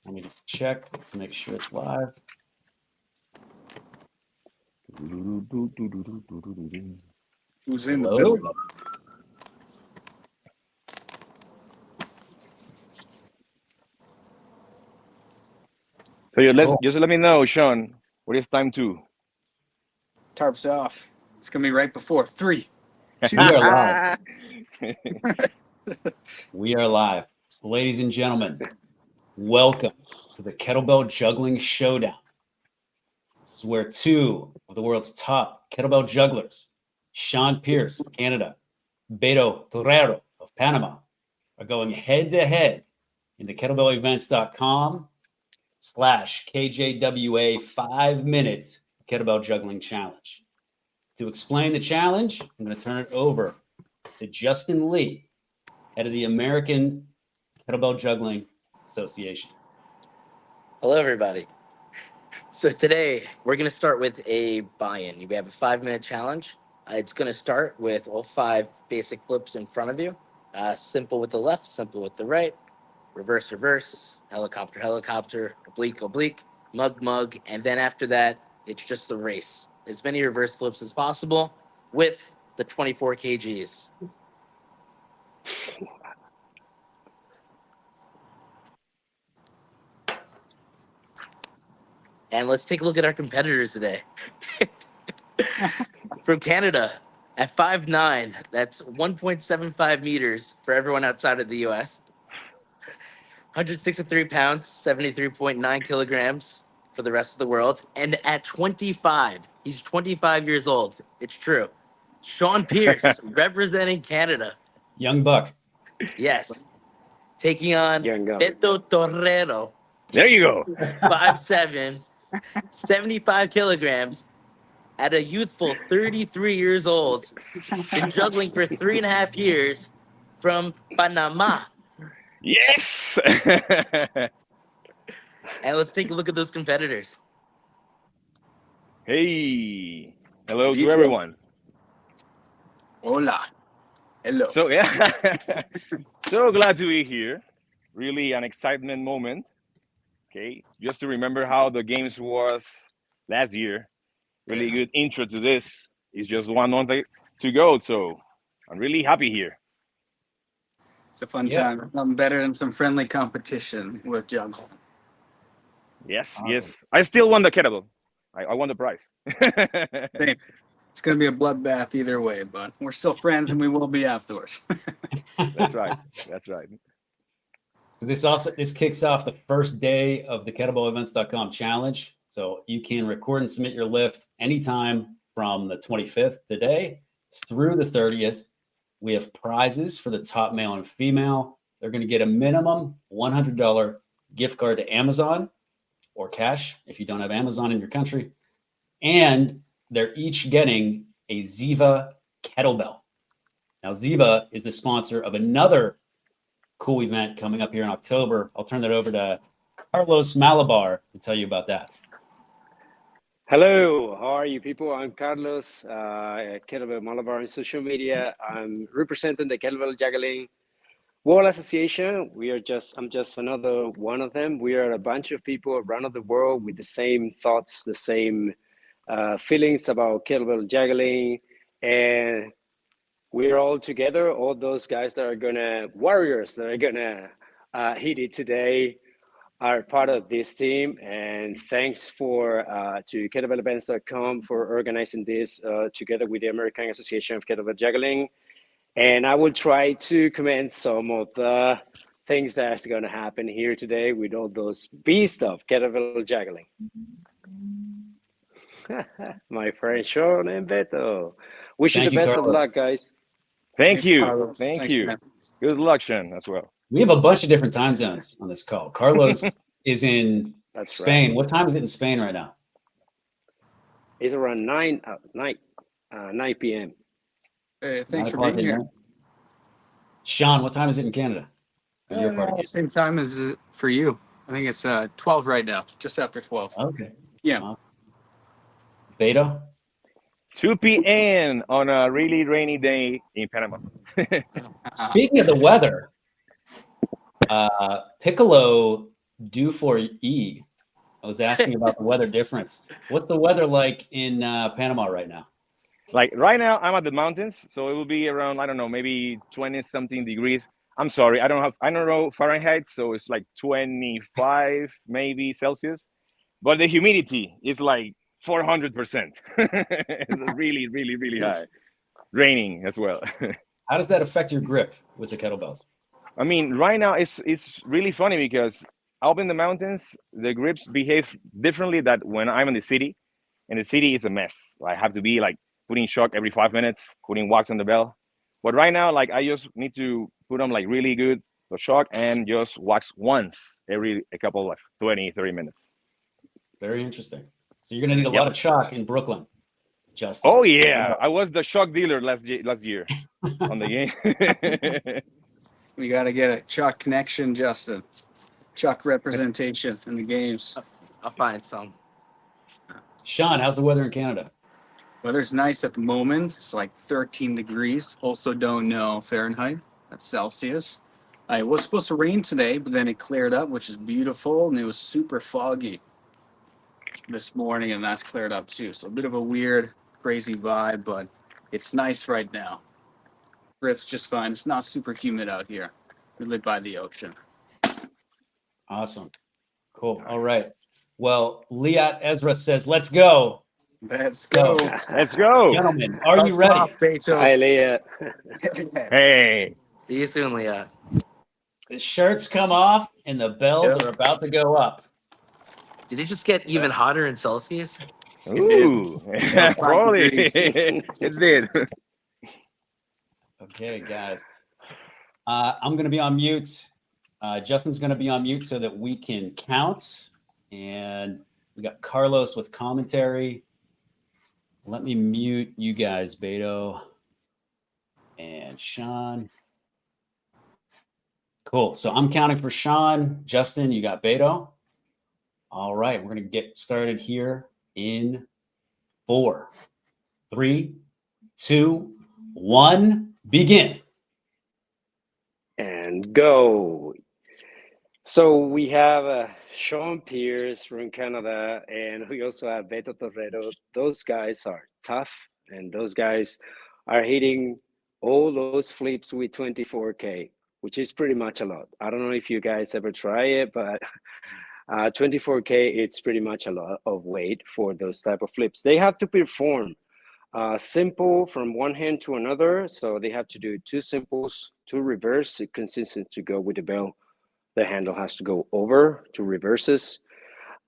Let me just check to make sure it's live. Who's in the Hello? building? So you Cool. just let me know, Sean, what it's time to. Tarps off. It's gonna be right before 3, 2. We are live. We are live. Ladies and gentlemen, welcome to the Kettlebell Juggling Showdown. This is where two of the world's top kettlebell jugglers, Sean Pierce of Canada, Beto Torrero of Panama, are going head-to-head in the kettlebellevents.com/KJWA 5-minute kettlebell juggling challenge. To explain the challenge, I'm going to turn it over to Justin Lee, head of the American Kettlebell Juggling Association. Hello, everybody. So today we're going to start with a buy-in. We have a 5-minute challenge. It's going to start with all 5 basic flips in front of you. Simple with the left, simple with the right, reverse, reverse, helicopter, helicopter, oblique, oblique, mug, mug. And then after that, it's just the race. As many reverse flips as possible with the 24 kgs. And let's take a look at our competitors today. From Canada, at 5'9", that's 1.75 meters for everyone outside of the US. 163 pounds, 73.9 kilograms for the rest of the world. And at 25, he's 25 years old. It's true. Sean Pierce, representing Canada. Young Buck. Yes. Taking on Young gun. Beto Torrero, There you go. 5'7", 75 kilograms, at a youthful 33 years old, been juggling for 3.5 years from Panama. Yes. And let's take a look at those competitors. Hey. Hello to Detail. everyone. Hola. Hello. So yeah, so glad to be here. Really an excitement moment. Okay, just to remember how the games was last year. Really good intro to this. It's just 1 month to go, so I'm really happy here. It's a fun Yeah. time. Nothing better than some friendly competition with juggling. Yes, Awesome. yes. I still won the kettlebell. I won the prize. Same. It's gonna be a bloodbath either way, but we're still friends and we will be afterwards. That's right. That's right. So this kicks off the first day of the kettlebellevents.com challenge. So you can record and submit your lift anytime from the 25th today through the 30th. We have prizes for the top male and female. They're going to get a minimum $100 gift card to Amazon or cash if you don't have Amazon in your country. And they're each getting a Ziva kettlebell. Now, Ziva is the sponsor of another cool event coming up here in October. I'll turn that over to Carlos Malabar to tell you about that. Hello, how are you people? I'm Carlos, Kettlebell Malabar on social media. I'm representing the Kettlebell Juggling World Association. I'm just another one of them. We are a bunch of people around the world with the same thoughts, the same feelings about kettlebell juggling, and we're all together. All those guys that are warriors that are gonna hit it today are part of this team, and thanks to kettlebellevents.com for organizing this together with the American Association of Kettlebell Juggling. And I will try to comment some of the things that's going to happen here today with all those beasts of kettlebell juggling. My friend Sean and Beto. Wish you Thank the you, best of Carlos. luck, guys. Thank Thanks, you. Carlos. Thank Thanks, you. man. Good luck, Sean, as well. We have a bunch of different time zones on this call. Carlos is in That's Spain. right. What time is it in Spain right now? It's around 9 p.m. Hey, thanks 9 for o'clock being at here. night. Sean, what time is it in Canada? In your part of Same time as for you. I think it's 12 right now, just after 12. Okay. Yeah. Awesome. Beto? 2 p.m. on a really rainy day in Panama. Speaking of the weather, Piccolo do for E. I was asking about the weather difference. What's the weather like in Panama right now? Like right now, I'm at the mountains, so it will be around, I don't know, maybe 20 something degrees. I'm sorry, I don't know Fahrenheit, so it's like 25 maybe Celsius. But the humidity is like 400%. It's really, really, really high. Raining as well. How does that affect your grip with the kettlebells? I mean, right now it's really funny because up in the mountains, the grips behave differently than when I'm in the city. And the city is a mess. I have to be like putting shock every 5 minutes, putting wax on the bell. But right now, like I just need to put them like really good the shock and just wax once every a couple of 20, 30 minutes. Very interesting. So you're going to need a Yep. lot of chalk in Brooklyn, Justin. Oh yeah, I was the shock dealer last year on the game. We got to get a Chuck connection, Justin. Chuck representation in the games. I'll find some. Sean, how's the weather in Canada? Weather's nice at the moment. It's like 13 degrees. Also don't know Fahrenheit. That's Celsius. It was supposed to rain today, but then it cleared up, which is beautiful. And it was super foggy this morning, and that's cleared up too. So a bit of a weird, crazy vibe, but it's nice right now. Grip's just fine. It's not super humid out here. We live by the ocean. Awesome. Cool. All right. Well, Liat Ezra says, let's go. Let's go. Let's go. Gentlemen, are you ready? Hi, Leah. Hey. See you soon, Leah. The shirts come off and the bells are about to go up. Did it just get even hotter in Celsius? Ooh. Probably. degrees. It did. Okay, guys. I'm going to be on mute. Justin's going to be on mute so that we can count. And we got Carlos with commentary. Let me mute you guys, Beto and Sean. Cool. So I'm counting for Sean. Justin, you got Beto. All right. We're going to get started here in 4, 3, 2, 1, begin. And go. So we have Sean Pierce from Canada, and we also have Beto Torredo. Those guys are tough, and those guys are hitting all those flips with 24K, which is pretty much a lot. I don't know if you guys ever try it, but 24K, it's pretty much a lot of weight for those type of flips. They have to perform simple from one hand to another. So they have to do 2 simples, 2 reverse, consistent to go with the bell. The handle has to go over, 2 reverses.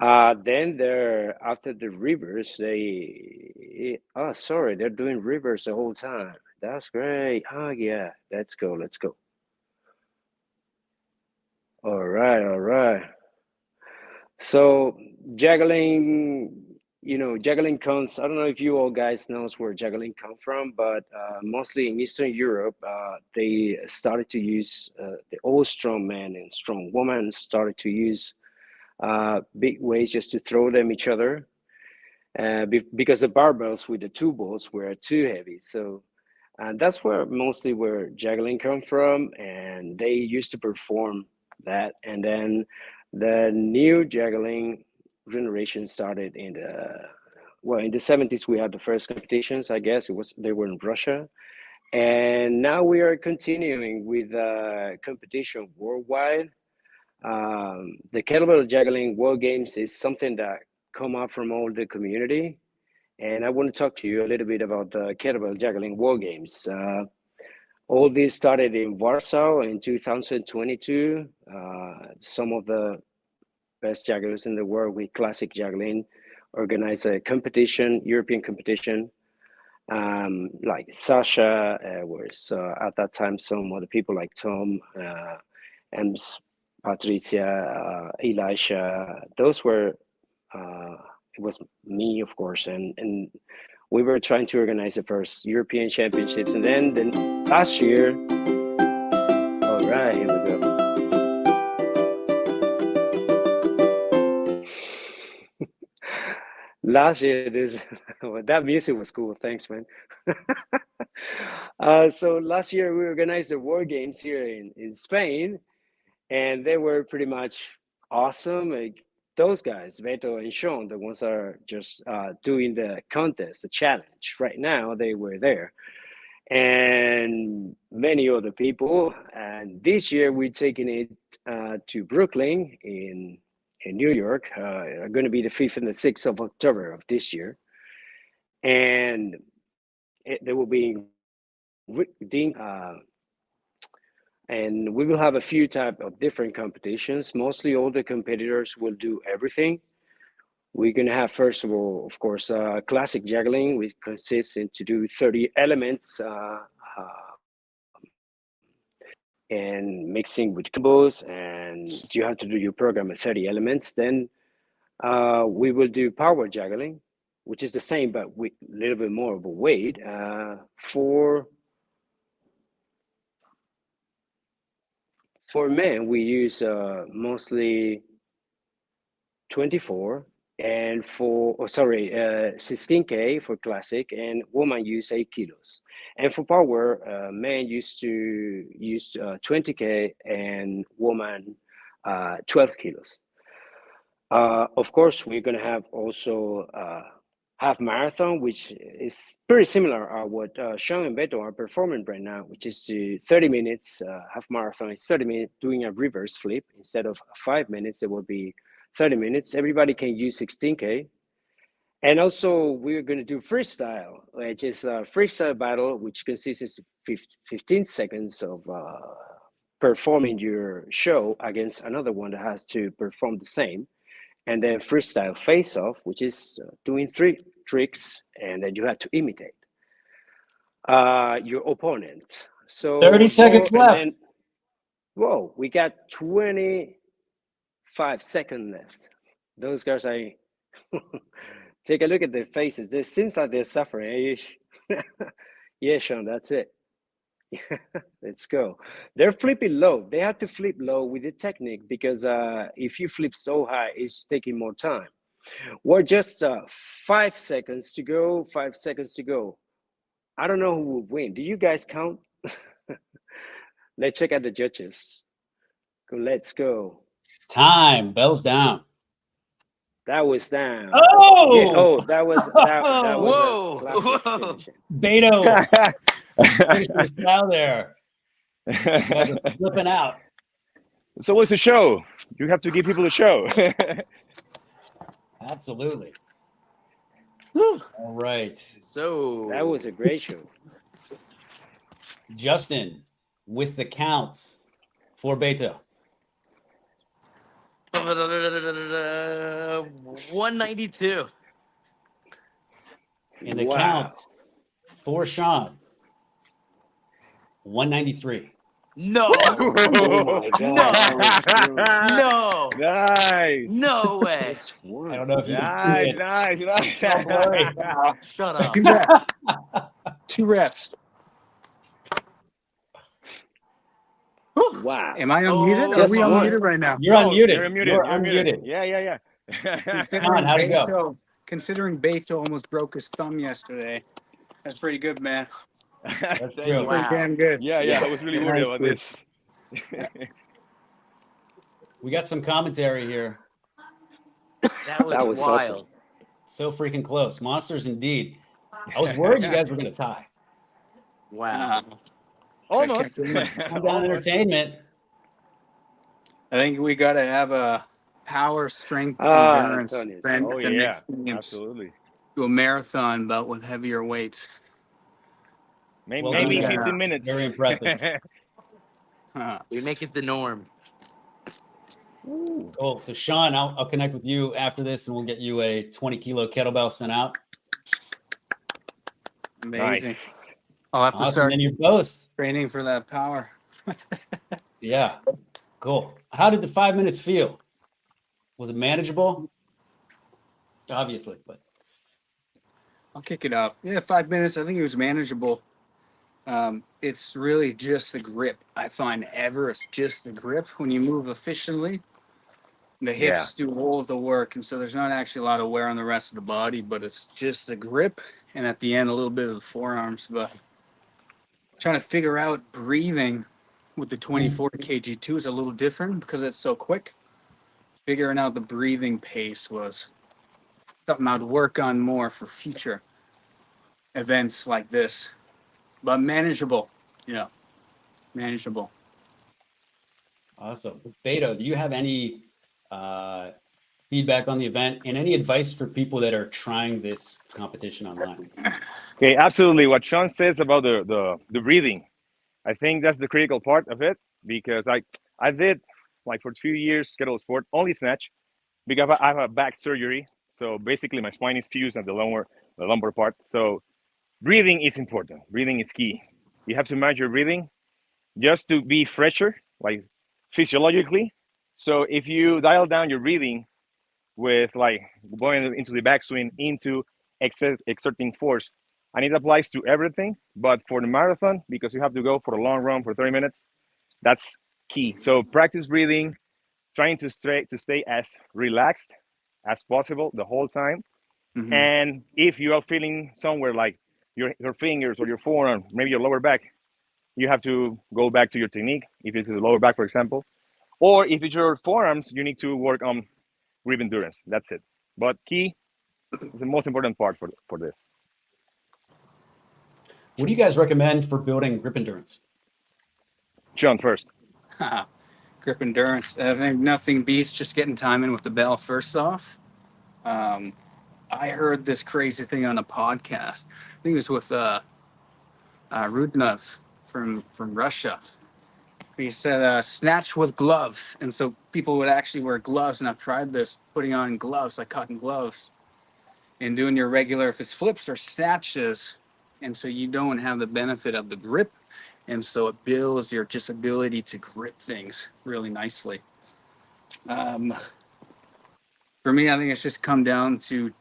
Then they're after the reverse, they're doing reverse the whole time. That's great. Oh yeah, let's go. All right. So juggling, juggling comes, I don't know if you all guys knows where juggling come from, but mostly in Eastern Europe, they started to use, the old strong men and strong women started to use big weights just to throw them each other because the barbells with the 2 balls were too heavy. So and that's where juggling come from, and they used to perform that. And then the new juggling generation started in the 70s. We had the first competitions, I guess they were in Russia, and now we are continuing with competition worldwide. The Kettlebell Juggling World Games is something that come up from all the community, and I want to talk to you a little bit about the Kettlebell Juggling World Games. All this started in Warsaw in 2022. Some of the best jugglers in the world with classic juggling organized a competition, European competition. Like Sasha was at that time, some other people like Tom, Ems, Patricia, Elisha. Those were, it was me, of course, and we were trying to organize the first European Championships. And then last year, all right, here we go. Last year, that music was cool. Thanks, man. So last year we organized the War Games here in Spain, and they were pretty much awesome. Those guys, Beto and Sean, the ones that are just doing the contest, the challenge. Right now, they were there, and many other people. And this year, we're taking it to Brooklyn in New York. Going to be the 5th and the 6th of October of this year, and they will be and we will have a few type of different competitions. Mostly all the competitors will do everything. We're going to have, first of all, of course, classic juggling, which consists in to do 30 elements and mixing with combos, and you have to do your program at 30 elements. Then we will do power juggling, which is the same, but with a little bit more of a weight. For men, we use mostly 24, and 16K for classic, and woman use 8 kilos. And for power, men used to use 20K and woman 12 kilos. Of course, we're going to have also half marathon, which is pretty similar to what Sean and Beto are performing right now, which is to 30 minutes. Half marathon is 30 minutes doing a reverse flip. Instead of 5 minutes, it will be 30 minutes. Everybody can use 16K. And also, we're going to do freestyle, which is a freestyle battle, which consists of 15 seconds of performing your show against another one that has to perform the same. And then freestyle face-off, which is doing 3 tricks, and then you have to imitate your opponent. So 30 seconds left. Then, whoa, we got 25 seconds left. Those guys are take a look at their faces. It seems like they're suffering. Yeah, Sean, that's it. Let's go. They're flipping low. They have to flip low with the technique, because if you flip so high, it's taking more time. We're just 5 seconds to go. 5 seconds to go. I don't know who will win. Do you guys count? Let's check out the judges. Let's go. Time. Bells down. That was down. Oh! Yeah, that was Whoa! a classic finish. Beto. Finish your style there. You guys are flipping out. So what's the show? You have to give people a show. Absolutely. Whew. All right. So That was a great show. Justin, with the count for Beto. 192. And the Wow. count for Sean. 193. No. Oh my God. No. Nice. No way. Just I one. don't know if you can see Nice, it. nice, So blurry. Shut up. 2 reps. 2 reps. Wow. Am I unmuted? Are Just we one. unmuted right now? You're No, unmuted. You're unmuted. You're You're unmuted. unmuted. Yeah. Sean, how'd it go? Considering Beto almost broke his thumb yesterday, that's pretty good, man. That's Thank true. you. Wow. Pretty damn good. Yeah, I was really worried about Nicely. this. We got some commentary here. That was was wild. awesome. So freaking close. Monsters indeed. I was worried you guys were going to tie. Wow. Almost. Come down entertainment. I think we got to have a power, strength, Ah, endurance Antonio. sprint Oh at the yeah, next games. absolutely. Do a marathon, but with heavier weights. Maybe, Well maybe done, guys. 15 minutes. Very impressive. We make it the norm. Cool. So, Sean, I'll connect with you after this, and we'll get you a 20-kilo kettlebell sent out. Amazing. Nice. I'll have to Awesome. start And you're both. training for that power. Yeah. Cool. How did the 5 minutes feel? Was it manageable? Obviously, but I'll kick it off. Yeah, 5 minutes. I think it was manageable. It's really just the grip. I find Everest just the grip. When you move efficiently, the hips do all of the work, and so there's not actually a lot of wear on the rest of the body, but it's just the grip, and at the end a little bit of the forearms. But trying to figure out breathing with the 24 kg2 is a little different because it's so quick. figuring out the breathing pace was something I'd work on more for future events like this, but manageable. Yeah, manageable. Awesome. Beto, do you have any feedback on the event and any advice for people that are trying this competition online? Okay, absolutely. What Sean says about the breathing, I think that's the critical part of it because I did like for a few years kettlebell sport only snatch because I have a back surgery. So basically, my spine is fused at the lumbar part. So breathing is important. Breathing is key. You have to manage your breathing just to be fresher, like physiologically. So if you dial down your breathing with like going into the backswing into exerting force, and it applies to everything. But for the marathon, because you have to go for a long run for 30 minutes, that's key. So practice breathing, trying to stay as relaxed as possible the whole time. Mm-hmm. And if you are feeling somewhere like your fingers or your forearm, maybe your lower back, you have to go back to your technique. If it's the lower back, for example, or if it's your forearms, you need to work on grip endurance. That's it. But key is the most important part for this. What do you guys recommend for building grip endurance? John first. Grip endurance. I think nothing beats just getting time in with the bell first off. I heard this crazy thing on a podcast. I think it was with Rudnov from Russia. He said snatch with gloves, and so people would actually wear gloves. And I've tried this, putting on gloves like cotton gloves, and doing your regular if it's flips or snatches, and so you don't have the benefit of the grip, and so it builds your just ability to grip things really nicely. For me, I think it's just come down to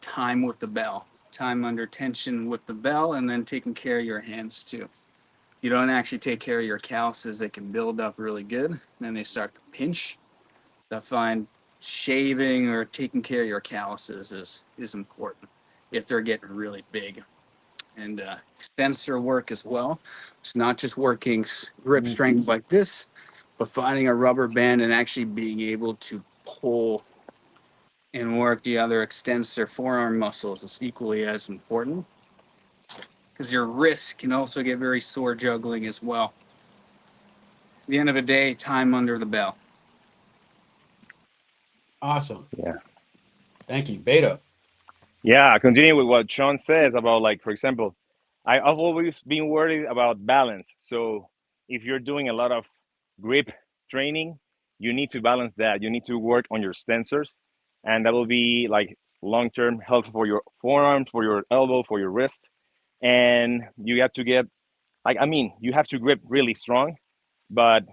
time with the bell, time under tension with the bell, and then taking care of your hands too. You don't actually take care of your calluses, they can build up really good. Then they start to pinch. So I find shaving or taking care of your calluses is important if they're getting really big. And extensor work as well. It's not just working grip strength like this, but finding a rubber band and actually being able to pull and work the other extensor forearm muscles is equally as important because your wrists can also get very sore juggling as well. At the end of the day, time under the bell. Awesome. Yeah. Thank you. Beto. Yeah, continue with what Sean says about like, for example, I've always been worried about balance. So if you're doing a lot of grip training, you need to balance that. You need to work on your extensors, and that will be like long-term health for your forearms, for your elbow, for your wrist. And you have to get like, I mean, you have to grip really strong, but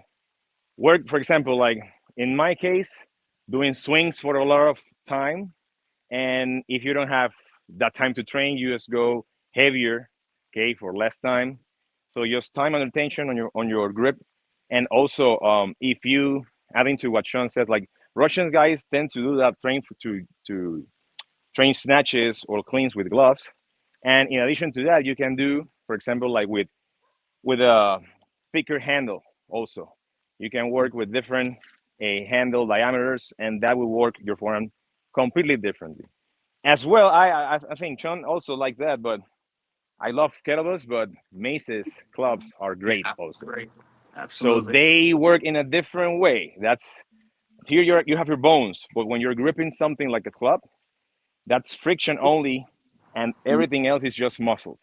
work, for example, like in my case, doing swings for a lot of time, and if you don't have that time to train, you just go heavier, okay, for less time. So just time under tension on your grip, and also if you adding to what Sean said, like Russian guys tend to do that to train snatches or cleans with gloves, and in addition to that, you can do, for example, like with a thicker handle. Also, you can work with different handle diameters, and that will work your forearm completely differently as well. I think Sean also likes that, but I love kettlebells, but maces clubs are great Yeah, also. great. So Absolutely. they work in a different way. That's here you have your bones, but when you're gripping something like a club, that's friction only, and everything else is just muscles.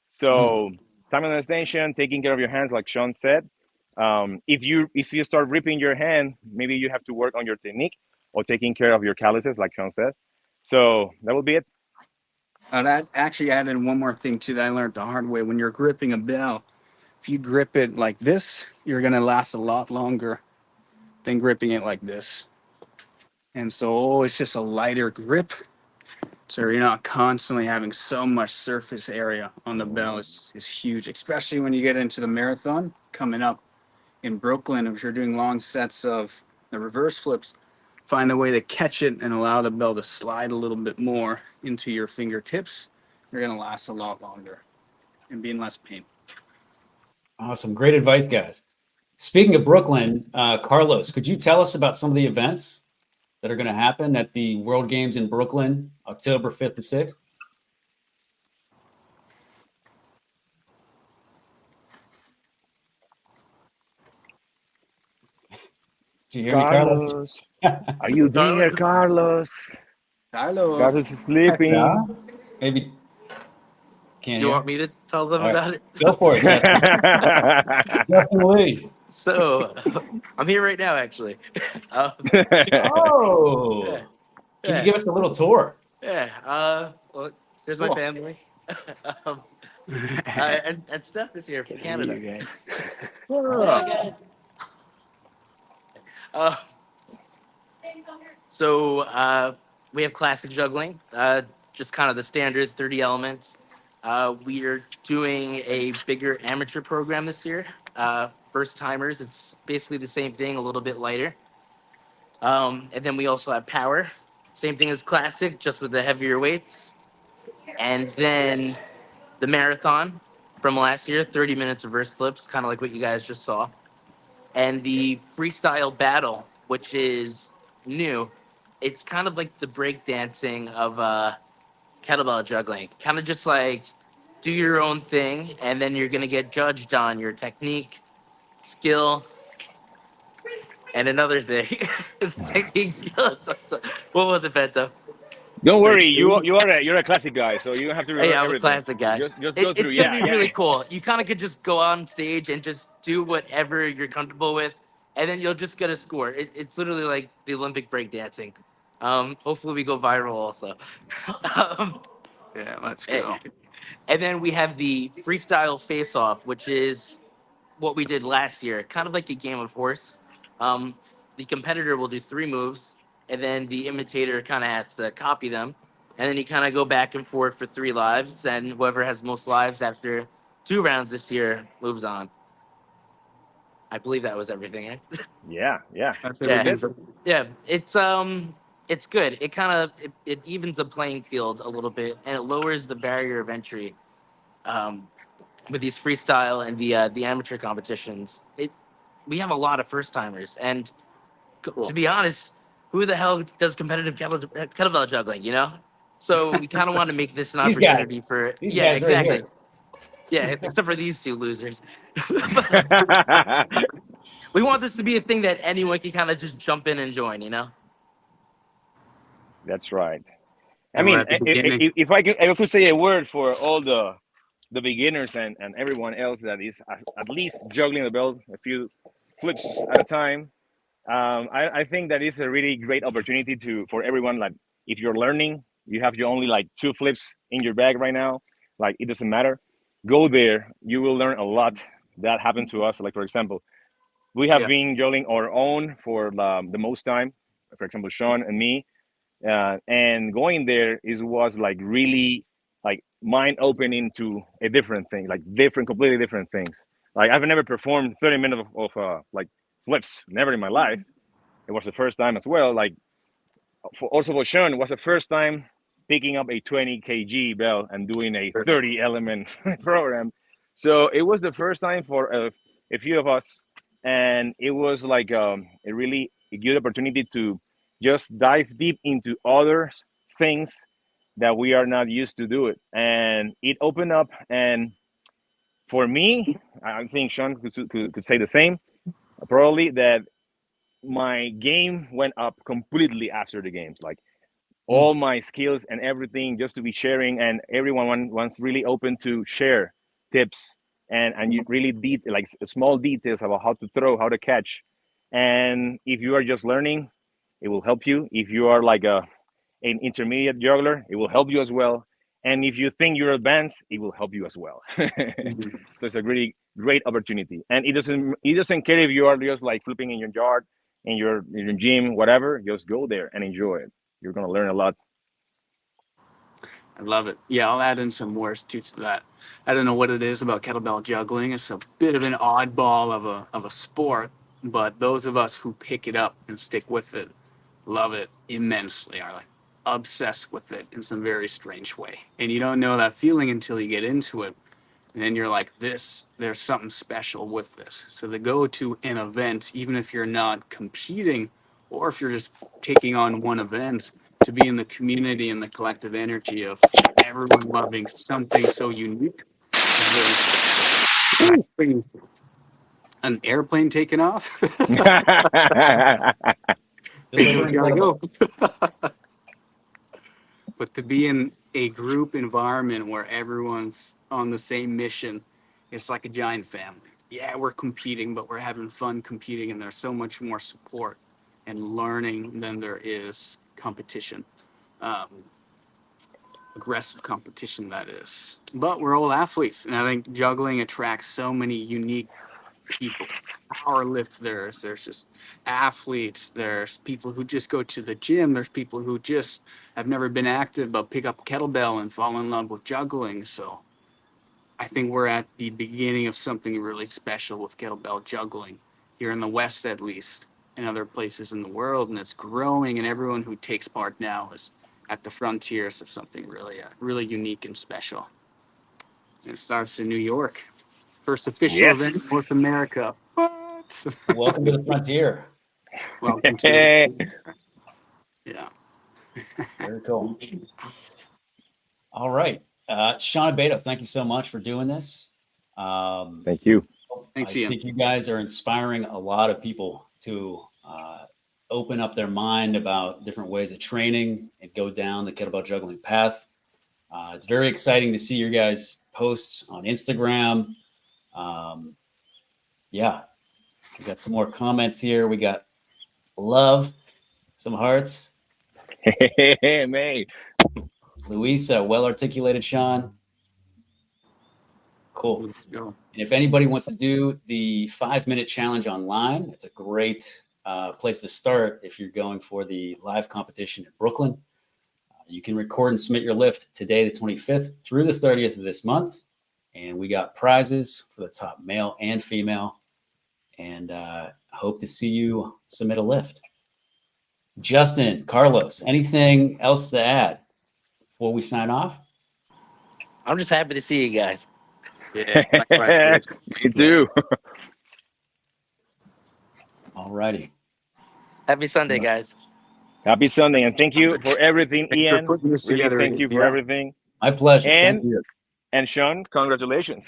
So time and extension, taking care of your hands, like Sean said. If you start ripping your hand, maybe you have to work on your technique or taking care of your calluses, like Sean said. So that will be it. I'd actually add in one more thing too that I learned the hard way. When you're gripping a bell, if you grip it like this, you're gonna last a lot longer than gripping it like this. And so it's just a lighter grip, so you're not constantly having so much surface area on the bell. Is huge, especially when you get into the marathon coming up in Brooklyn. If you're doing long sets of the reverse flips, find a way to catch it and allow the bell to slide a little bit more into your fingertips. You're gonna last a lot longer and be in less pain. Awesome. Great advice, guys. Speaking of Brooklyn, Carlos, could you tell us about some of the events? that are going to happen at the World Games in Brooklyn, October 5th to 6th. Did you hear me, Carlos? Are you there, Carlos? Carlos. Carlos is sleeping. Yeah? Maybe Do can't you hear. want me to tell them All right. about it? Go for it, Justin. Justin Lee. So I'm here right now, actually. Um, Oh, yeah, can you yeah, give us a little tour? yeah. Well, here's my Cool. family. um, and Steph is here from Canada. Oh. Uh, so we have classic juggling, just kind of the standard 30 elements. We are doing a bigger amateur program this year. First timers, it's basically the same thing, a little bit lighter. And then we also have power, same thing as classic, just with the heavier weights. And then the marathon from last year, 30 minutes reverse flips, kind of like what you guys just saw. And the freestyle battle, which is new. It's kind of like the breakdancing of kettlebell juggling. Kind of just like do your own thing, and then you're gonna get judged on your technique, skill, and another thing. Technique, skill. What was it, Bento? Don't worry, you're a classic guy, so you don't have to Hey, remember I'm a everything. classic guy. Just go through. It's gonna Yeah, be yeah. really cool. You kind of could just go on stage and just do whatever you're comfortable with, and then you'll just get a score. It's literally like the Olympic breakdancing. Hopefully we go viral also. um, Yeah, let's hey. go. And then we have the freestyle face-off, which is what we did last year, kind of like a game of horse. Um, the competitor will do 3 moves, and then the imitator kind of has to copy them. And then you kind of go back and forth for 3 lives, and whoever has most lives after 2 rounds this year moves on. I believe that was everything, right? Yeah, yeah. That's Yeah. everything. Yeah, it's good. It kind of it evens the playing field a little bit, and it lowers the barrier of entry. Um, with these freestyle and the amateur competitions, we have a lot of first timers, and to be honest, who the hell does competitive kettlebell juggling? You know, so we kind of want to make this an These guys. opportunity for These yeah, guys right exactly. here. Yeah, except for these 2 losers. We want this to be a thing that anyone can kind of just jump in and join. You know. That's right. I And we're mean, at the beginning. if I could say a word for all the beginners and everyone else that is at least juggling the belt a few flips at a time, I think that is a really great opportunity for everyone. Like, if you're learning, you have your only like 2 flips in your bag right now. Like, it doesn't matter. Go there. You will learn a lot. That happened to us. Like, for example, we have Yeah. been juggling our own for the most time. For example, Sean and me, and going there was like really like mind opening to a different thing, like completely different things. Like, I've never performed 30 minutes of like flips, never in my life. It was the first time as well. Like, for Sean, it was the first time picking up a 20 kg bell and doing a 30 element program. So it was the first time for a few of us, and it was like a really good opportunity to just dive deep into other things that we are not used to do it, and it opened up. And for me, I think Sean could say the same, probably, that my game went up completely after the games. Like, all my skills and everything, just to be sharing, and everyone wants really open to share tips, and you really like small details about how to throw, how to catch. And if you are just learning, it will help you. If you are like an intermediate juggler, it will help you as well. And if you think you're advanced, it will help you as well. So it's a really great opportunity, and it doesn't care if you are just like flipping in your yard, in your gym, whatever. Just go there and enjoy it. You're gonna learn a lot. I love it. Yeah, I'll add in some more to that. I don't know what it is about kettlebell juggling. It's a bit of an oddball of a sport, but those of us who pick it up and stick with it love it immensely. Are like obsessed with it in some very strange way. And you don't know that feeling until you get into it. And then you're like, there's something special with this. So to go to an event, even if you're not competing or if you're just taking on one event, to be in the community and the collective energy of everyone loving something so unique. An airplane taking off. Pedro's Delivering gotta kettlebell. go. But to be in a group environment where everyone's on the same mission, it's like a giant family. Yeah, we're competing, but we're having fun competing, and there's so much more support and learning than there is competition. Aggressive competition, that is. But we're all athletes, and I think juggling attracts so many unique people. Power lifters, there's just athletes, there's people who just go to the gym, there's people who just have never been active but pick up a kettlebell and fall in love with juggling. So I think we're at the beginning of something really special with kettlebell juggling here in the West, at least, and other places in the world, and it's growing, and everyone who takes part now is at the frontiers of something really unique and special. And it starts in New York. First official event in North Yes. America. What? Welcome to the frontier. Welcome to the yeah. Very cool. All right. Sean and Beto, thank you so much for doing this. Thank you. Thanks, I Ian. think you guys are inspiring a lot of people to open up their mind about different ways of training and go down the kettlebell juggling path. It's very exciting to see your guys' posts on Instagram. Yeah, we got some more comments here. We got love, some hearts. Hey, mate. Luisa, well articulated, Sean. Cool. Let's go. And if anybody wants to do the 5-minute challenge online, it's a great place to start if you're going for the live competition in Brooklyn. You can record and submit your lift today, the 25th, through the 30th of this month. And we got prizes for the top male and female. And hope to see you submit a lift. Justin, Carlos, anything else to add before we sign off? I'm just happy to see you guys. Yeah, likewise, dude. Me too. All righty. Happy Sunday, guys. Happy Sunday, and thank you for everything, Thanks for Ian. putting this Really, together, thank Ian. you for Yeah. everything. My pleasure. And- Thank you. And Sean, congratulations.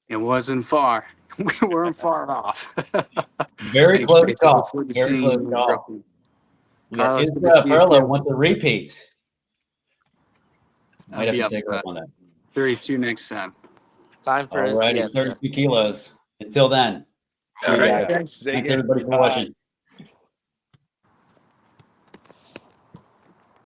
It wasn't far. We weren't far off. Very Thanks, close Pedro. call. Look forward to Very seeing close you in call. Brooklyn. We got Carlos, good to Isra see you Perla too. wants a repeat. Might I'll have be to up take for her up that. on that. 32 next time. Time for All us. righty, Yes, 32 kilos. Until then. See All you right, guys. thanks. Take Thanks care. everybody for Bye. watching.